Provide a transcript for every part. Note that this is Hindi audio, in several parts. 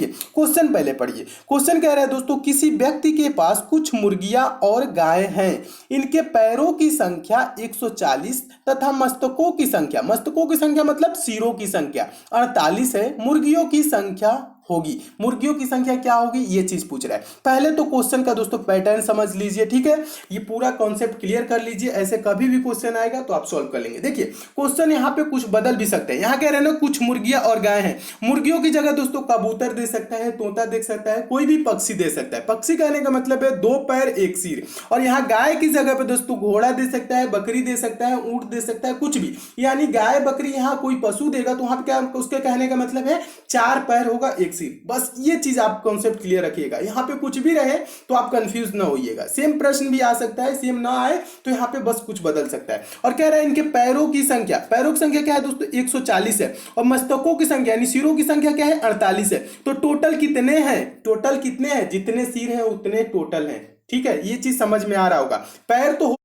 देखिए क्वेश्चन पहले पढ़िए। क्वेश्चन कह रहा है दोस्तों, किसी व्यक्ति के पास कुछ मुर्गियां और गाय हैं, इनके पैरों की संख्या 140 तथा मस्तकों की संख्या मतलब सिरों की संख्या 48 है। मुर्गियों की संख्या होगी, मुर्गियों की संख्या क्या होगी, ये चीज पूछ रहा है। पहले तो क्वेश्चन का दोस्तों पैटर्न समझ लीजिए, ठीक है, ये पूरा कॉन्सेप्ट क्लियर कर लीजिए, ऐसे कभी भी क्वेश्चन आएगा तो आप सॉल्व कर लेंगे। देखिए क्वेश्चन यहाँ पे कुछ बदल भी सकते हैं। यहाँ कह रहे हैं ना कुछ मुर्गियां और गाय हैं, मुर्गियों की जगह दोस्तों कबूतर दे सकता है, तोता दे सकता है, कोई भी पक्षी दे सकता है। पक्षी कहने का मतलब है 2 पैर 1 सिर। और यहाँ गाय की जगह पे दोस्तों घोड़ा दे सकता है, बकरी दे सकता है, ऊंट दे सकता है, कुछ भी, यानी गाय बकरी यहाँ कोई पशु देगा तो वहां पे क्या उसके कहने का मतलब है 4 पैर होगा 1 सिर। बस ये चीज आप कॉन्सेप्ट क्लियर रखिएगा, यहाँ पे कुछ भी रहे तो आप कंफ्यूज ना होइएगा। सेम प्रश्न भी आ सकता है, सेम ना आए तो यहाँ पे बस कुछ बदल सकता है। और कह रहा है इनके पैरों की संख्या क्या है दोस्तों 140 है, और मस्तकों की संख्या यानी सिरों की संख्या क्या है 48 है। तो टोटल कितने हैं, जितने सिर हैं उतने टोटल हैं, ठीक है, ये चीज समझ में आ रहा होगा। पैर तो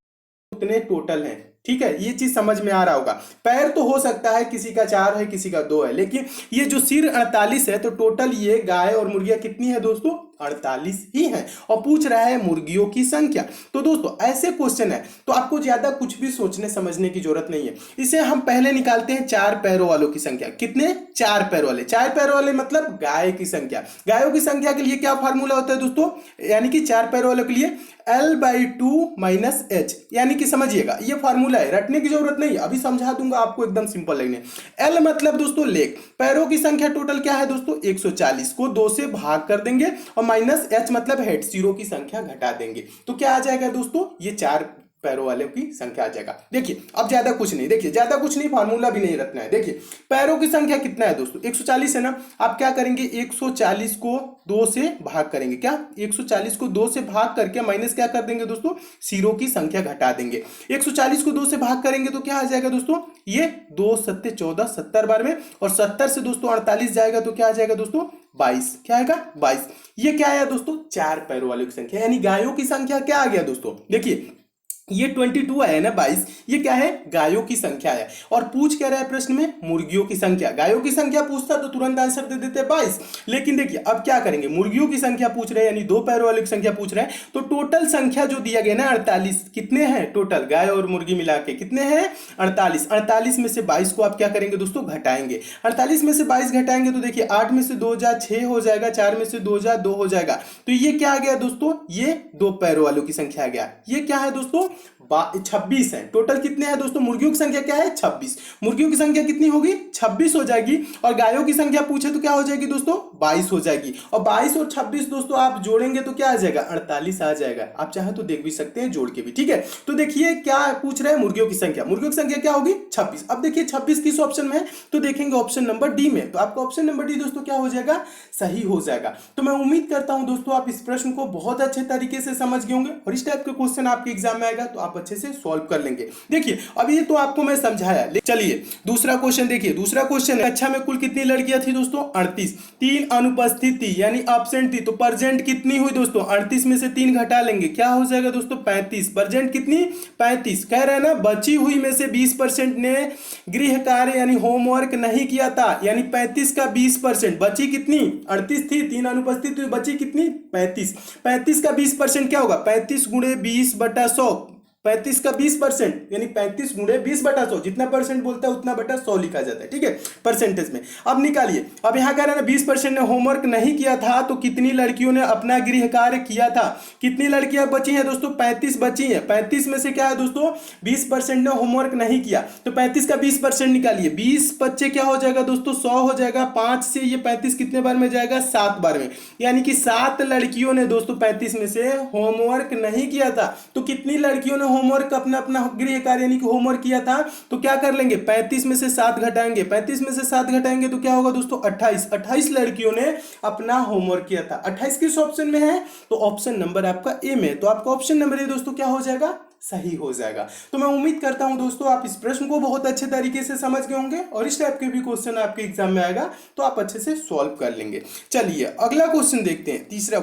उतने टोटल हैं, ठीक है, ये चीज समझ में आ रहा होगा। पैर तो हो सकता है किसी का 4 है किसी का 2 है, लेकिन ये जो सिर 48 है तो टोटल ये गाय और मुर्गियां कितनी है दोस्तों 48 ही है। और पूछ रहा है मुर्गियों की संख्या। तो दोस्तों ऐसे क्वेश्चन है तो आपको ज्यादा कुछ भी सोचने समझने की जरूरत नहीं है। इसे हम पहले निकालते हैं 4 पैरों वालों की संख्या। कितने 4 पैर वाले मतलब गाय की संख्या। गायों की संख्या के लिए क्या फार्मूला होता है दोस्तों, यानी कि 4 पैरों वालों के लिए L/2 - H, यानी कि समझिएगा ये फार्मूला है, रटने की जरूरत नहीं है, अभी समझा दूंगा आपको, एकदम सिंपल लगने। L मतलब दोस्तों लेग, पैरों की संख्या टोटल क्या है दोस्तों 140 को 2 से भाग कर देंगे, और -H मतलब हेड, सिरों की संख्या घटा देंगे, तो क्या आ जाएगा दोस्तों ये 4 पैरों वाले की संख्या आ जाएगा। देखिए अब ज्यादा कुछ नहीं, फार्मूला भी नहीं रखना है। देखिए पैरों की संख्या कितना है दोस्तों 140 है ना, आप क्या करेंगे 140 को 2 से भाग करेंगे, क्या 140 को 2 से भाग करके माइनस क्या कर देंगे दोस्तों सिरों की संख्या घटा देंगे। 140 को 2 से भाग करेंगे तो क्या आ जाएगा दोस्तों ये 2 7 14 70 बार में, और 70 से दोस्तों 48 जाएगा तो क्या आ जाएगा दोस्तों 22, क्या आएगा 22। ये क्या आया दोस्तों 4 पैरों वालों की संख्या, यानी गायों की संख्या क्या आ गया दोस्तों, देखिए ये 22 आया ना 22, ये क्या है गायों की संख्या है। और पूछ क्या रहा है प्रश्न में मुर्गियों की संख्या, गायों की संख्या पूछता तो तुरंत आंसर दे देते 22, लेकिन देखिए अब क्या करेंगे मुर्गियों की संख्या पूछ रहे हैं, यानी 2 पैरों वाले की संख्या पूछ रहे हैं, तो टोटल संख्या जो दिया गया ना 48, कितने हैं टोटल गाय और मुर्गी मिला के कितने हैं 48 में से 22 को आप क्या करेंगे दोस्तों घटाएंगे। 48 में से 22 घटाएंगे तो देखिए 8 में से 2 जा 6 हो जाएगा, 4 में से 2 जा 2 हो जाएगा, तो ये क्या आ गया दोस्तों ये 2 पैरों वालों की संख्या आ गया। ये क्या है दोस्तों 26 है। टोटल कितने हैं दोस्तों मुर्गियों की संख्या क्या है 26, मुर्गियों की संख्या कितनी होगी 26 हो जाएगी, और गायों की संख्या पूछे तो क्या हो जाएगी दोस्तों 22 हो जाएगी, और 22 और 26 दोस्तों आप जोड़ेंगे तो क्या आ जाएगा 48 आ जाएगा। आप चाहे तो देख भी सकते हैं जोड़ के भी, ठीक है। तो देखिए क्या पूछ रहे हैं मुर्गियों की संख्या क्या होगी 26। अब देखिए 26 किस ऑप्शन में है, तो देखेंगे ऑप्शन नंबर डी में, तो आपका ऑप्शन नंबर डी दोस्तों क्या हो जाएगा सही हो जाएगा। तो मैं उम्मीद करता हूं दोस्तों आप इस प्रश्न को बहुत अच्छे तरीके से समझ गए होंगे, और इस टाइप के क्वेश्चन आपके एग्जाम में आएगा तो आप अच्छे से सॉल्व कर लेंगे। देखिए अब ये तो आपको मैं समझाया, चलिए दूसरा क्वेश्चन देखिए। दूसरा क्वेश्चन है कक्षा में कुल कितनी लड़कियां थी दोस्तों 38, 3 अनुपस्थित थी यानी एब्सेंट थी, तो प्रेजेंट कितनी हुई दोस्तों 38 में से 3 घटा लेंगे क्या हो जाएगा दोस्तों 35, प्रेजेंट कितनी 35। कह रहे हैं ना बची हुई में से 20% ने गृह कार्य यानी होमवर्क नहीं किया था, यानी 35 का 20%, बची कितनी 38 थी 3 अनुपस्थित हुई, बची कितनी 35, 35 का 20% क्या होगा 35 गुणे 20/100, 35 का 20% यानी 35 गुणे 20/100, जितना परसेंट बोलता है उतना बटा 100 लिखा जाता है, ठीक है परसेंटेज में। अब निकालिए, अब यहाँ कह रहा है ना 20% ने होमवर्क नहीं किया था, तो कितनी लड़कियों ने अपना गृह कार्य किया था, कितनी लड़कियां बची हैं दोस्तों 35 बची हैं। 35 में से क्या है दोस्तों 20% ने होमवर्क नहीं किया, तो 35 का 20% निकालिए, 20 बच्चे क्या हो जाएगा दोस्तों 100 हो जाएगा, 5 से ये 35 कितने बार में जाएगा 7 बार में, यानी कि 7 लड़कियों ने दोस्तों 35 में से होमवर्क नहीं किया था। तो कितनी लड़कियों ने होमवर्क अपना गृह कार्य यानी कि होमवर्क किया था, तो क्या कर लेंगे 35 में से 7 घटाएंगे, 35 में से 7 घटाएंगे तो क्या होगा दोस्तों 28 लड़कियों ने अपना होमवर्क किया था। 28 किस ऑप्शन में है, तो ऑप्शन नंबर आपका ए में, तो आपका ऑप्शन नंबर ए दोस्तों क्या हो जाएगा सही हो जाएगा। तो मैं उम्मीद करता हूं दोस्तों आप इस प्रश्न को बहुत अच्छे तरीके से समझ गए होंगे और इस टाइप के भी क्वेश्चन आपके एग्जाम में आएगा तो आप अच्छे से सॉल्व कर लेंगे। चलिए अगला क्वेश्चन देखते हैं, तीसरा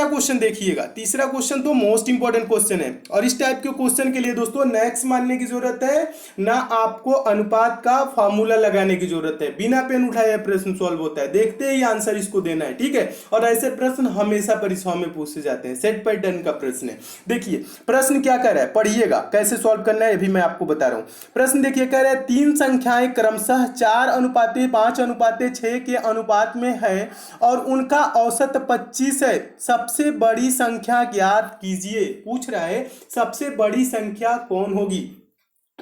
क्वेश्चन देखिएगा। तीसरा क्वेश्चन तो मोस्ट इंपॉर्टेंट क्वेश्चन है और इस टाइप के क्वेश्चन के लिए दोस्तों नेक्स्ट मानने की जरूरत है ना, आपको अनुपात का फॉर्मूला लगाने की जरूरत है। बिना पेन उठाए प्रश्न सॉल्व होता है, देखते ही आंसर इसको देना है, ठीक है। और ऐसे प्रश्न हमेशा परीक्षाओं में पूछे जाते हैं, सेट पैटर्न का प्रश्न है। देखिए प्रश्न क्या कर रहा है, पढ़िएगा कैसे सॉल्व करना है, अभी मैं आपको बता रहा हूं। प्रश्न देखिए कह रहा है 3 संख्याएं क्रमशः 4:5:6 के अनुपात में है और उनका औसत 25 है, सबसे बड़ी संख्या ज्ञात कीजिए। पूछ रहा है सबसे बड़ी संख्या कौन होगी।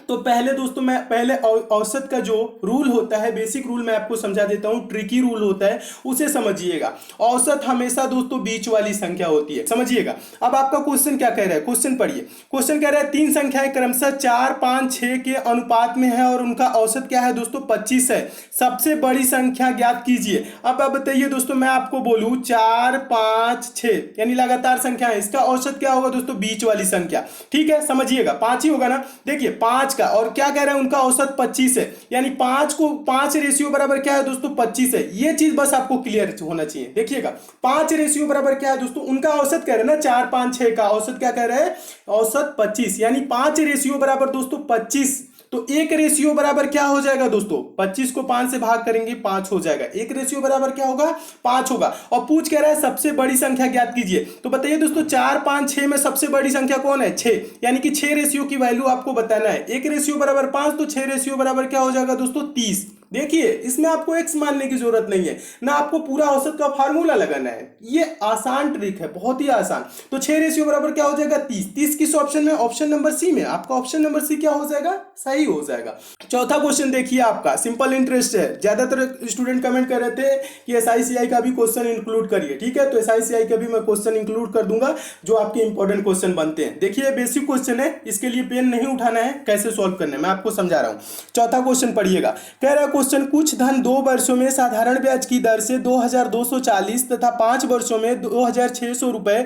तो पहले दोस्तों मैं पहले औसत का जो रूल होता है, बेसिक रूल मैं आपको समझा देता हूं, ट्रिकी रूल होता है उसे समझिएगा। औसत हमेशा दोस्तों बीच वाली संख्या होती है, समझिएगा। अब आपका क्वेश्चन क्या कह रहा है, क्वेश्चन पढ़िए। क्वेश्चन कह रहा है 3 संख्याएं क्रमशः 4, 5, 6 के अनुपात में है और उनका औसत क्या है दोस्तों 25 है, सबसे बड़ी संख्या ज्ञात कीजिए। अब आप बताइए दोस्तों, मैं आपको बोलूं 4, 5, 6 यानी लगातार संख्या है, इसका औसत क्या होगा दोस्तों बीच वाली संख्या, ठीक है, समझिएगा 5 ही होगा ना। देखिए 5 का और क्या कह रहे हैं उनका औसत 25 है, यानी 5 रेशियो बराबर क्या है दोस्तों 25 है। ये चीज बस आपको क्लियर होना चाहिए। देखिएगा 5 रेशियो बराबर क्या है दोस्तों, उनका औसत कह रहे हैं ना 4, 5, 6 का औसत क्या कह रहे हैं, औसत 25, यानी 5 रेशियो बराबर दोस्तों 25। तो 1 रेशियो बराबर क्या हो जाएगा दोस्तों, 25 को 5 से भाग करेंगे 5 हो जाएगा। 1 रेशियो बराबर क्या होगा 5 होगा। और पूछ कह रहा है सबसे बड़ी संख्या ज्ञात कीजिए। तो बताइए दोस्तों 4, 5, 6 में सबसे बड़ी संख्या कौन है 6, यानी कि 6 रेशियो की वैल्यू आपको बताना है। 1 रेशियो बराबर 5 तो 6 रेशियो बराबर क्या हो जाएगा दोस्तों 30। देखिए इसमें आपको एक्स मानने की जरूरत नहीं है ना, आपको पूरा औसत का फार्मूला लगाना है। ये आसान ट्रिक है, बहुत ही आसान। तो 6 रेशियो बराबर क्या हो जाएगा 30। 30 किस ऑप्शन में, ऑप्शन नंबर सी में। आपका ऑप्शन नंबर सी क्या हो जाएगा, सही हो जाएगा। चौथा क्वेश्चन देखिए आपका, सिंपल इंटरेस्ट है। ज्यादातर स्टूडेंट कमेंट कर रहे थे कि एसआईसीआई का भी क्वेश्चन इंक्लूड करिए, ठीक है। तो एसआईसीआई का भी मैं क्वेश्चन इंक्लूड कर दूंगा जो आपके इंपॉर्टेंट क्वेश्चन बनते हैं। देखिए बेसिक क्वेश्चन है, इसके लिए पेन नहीं उठाना है, कैसे सॉल्व करना है मैं आपको समझा रहा हूं। चौथा क्वेश्चन पढ़िएगा, कह रहा है क्वेश्चन कुछ धन 2 वर्षों में साधारण ब्याज की दर से 2240 तथा 5 वर्षों में 2600 रुपए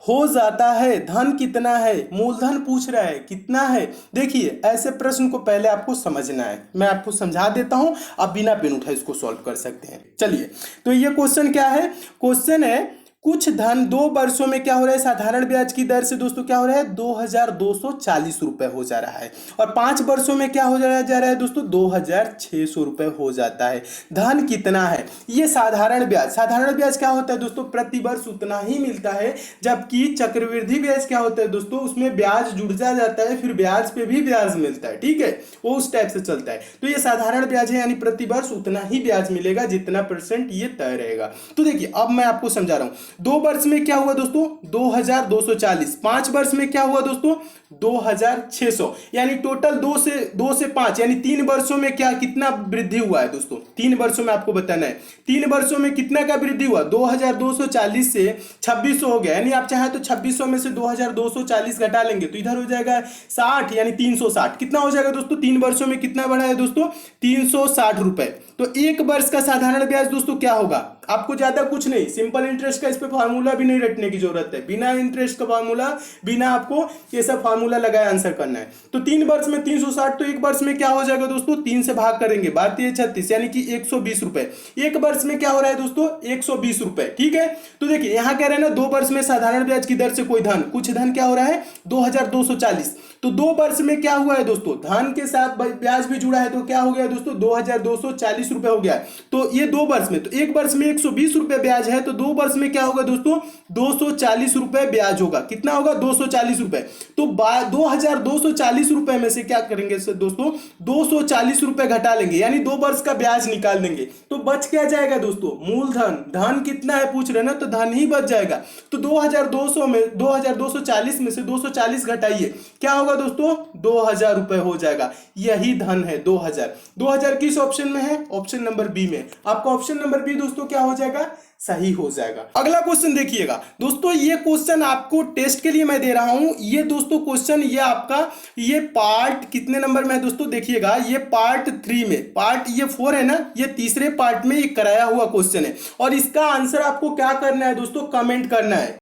हो जाता है, धन कितना है, मूलधन पूछ रहा है कितना है। देखिए ऐसे प्रश्न को पहले आपको समझना है, मैं आपको समझा देता हूं, आप बिना पेन उठाए इसको सॉल्व कर सकते हैं। चलिए तो ये क्वेश्चन क्या है, क्वेश्चन है कुछ धन 2 वर्षों में क्या हो रहा है, साधारण ब्याज की दर से दोस्तों क्या हो रहा है 2240 रुपए हो जा रहा है, और 5 वर्षों में क्या हो जा रहा है दोस्तों 2600 रुपए हो जाता है। धन कितना है, ये साधारण ब्याज क्या होता है दोस्तों, प्रति वर्ष उतना ही मिलता है। जबकि चक्रवृद्धि ब्याज क्या होता है दोस्तों, उसमें ब्याज जुड़ जाता है, फिर ब्याज पे भी ब्याज मिलता है, ठीक है, वो उस टाइप से चलता है। तो ये साधारण ब्याज है, यानी प्रति वर्ष उतना ही ब्याज मिलेगा जितना % ये तय रहेगा। तो देखिए अब मैं आपको समझा रहा हूं, 2 वर्ष में क्या हुआ दोस्तों 2240, 5 वर्ष में क्या हुआ दोस्तों 2600, यानी टोटल 2 से 5 यानी 3 वर्षों में क्या कितना वृद्धि हुआ है दोस्तों, 3 वर्षों में आपको बताना है। 3 वर्षों में कितना का वृद्धि हुआ, 2240 से 2600 हो गया, यानी आप चाहे तो 2600 में से 2240 घटा लेंगे तो इधर हो जाएगा 60, यानी 360। कितना हो जाएगा दोस्तों, 3 वर्षों में कितना बढ़ा है दोस्तों 360 रुपए। तो 1 वर्ष का साधारण ब्याज दोस्तों क्या होगा, आपको ज्यादा कुछ नहीं, सिंपल इंटरेस्ट का इस पे फार्मूला भी नहीं रटने की जरूरत है, बिना इंटरेस्ट का फार्मूला, बिना आपको ये सब फार्मूला लगाए आंसर करना है। तो 3 वर्ष में 360, तो 1 वर्ष में क्या हो जाएगा दोस्तों 3 से भाग करेंगे 3236, यानी कि 120 रुपए। 1 वर्ष में क्या हो रहा है दोस्तों 120 रुपए, ठीक है। तो देखिए यहां कह रहे हैं ना 2 वर्ष में साधारण ब्याज की दर से कोई धन, कुछ धन क्या हो रहा है 2240, तो 2 वर्ष में क्या हुआ है दोस्तों, धन के साथ ब्याज भी जुड़ा है, तो क्या हो गया दोस्तों 2240 रुपए हो गया। तो ये 2 वर्ष में, तो 1 वर्ष में 120 रुपए ब्याज है, तो 2 वर्ष में क्या होगा दोस्तों 240 रुपए ब्याज होगा। कितना होगा 240 रुपए। तो 2240 रुपए में से क्या करेंगे दोस्तों 240 रुपए घटा लेंगे, यानी 2 वर्ष का ब्याज निकाल देंगे, तो बच क्या जाएगा दोस्तों मूलधन। धन कितना है पूछ रहे ना, तो धन ही बच जाएगा। तो 2240 में से 240 घटाइए, क्या होगा दोस्तों 2000 रुपए हो जाएगा। यही धन है 2000 किस ऑप्शन में है, ऑप्शन नंबर बी में। आपका ऑप्शन नंबर बी दोस्तों क्या हो जाएगा, सही हो जाएगा। अगला क्वेश्चन देखिएगा दोस्तों, ये क्वेश्चन आपको टेस्ट के लिए मैं दे रहा हूं। ये दोस्तों क्वेश्चन ये आपका ये पार्ट कितने नंबर में है दोस्तों, देखिएगा ये पार्ट 3 में, पार्ट ये 4 है ना, ये तीसरे पार्ट में ये कराया हुआ क्वेश्चन है। और इसका आंसर आपको क्या करना है दोस्तों, कमेंट करना है।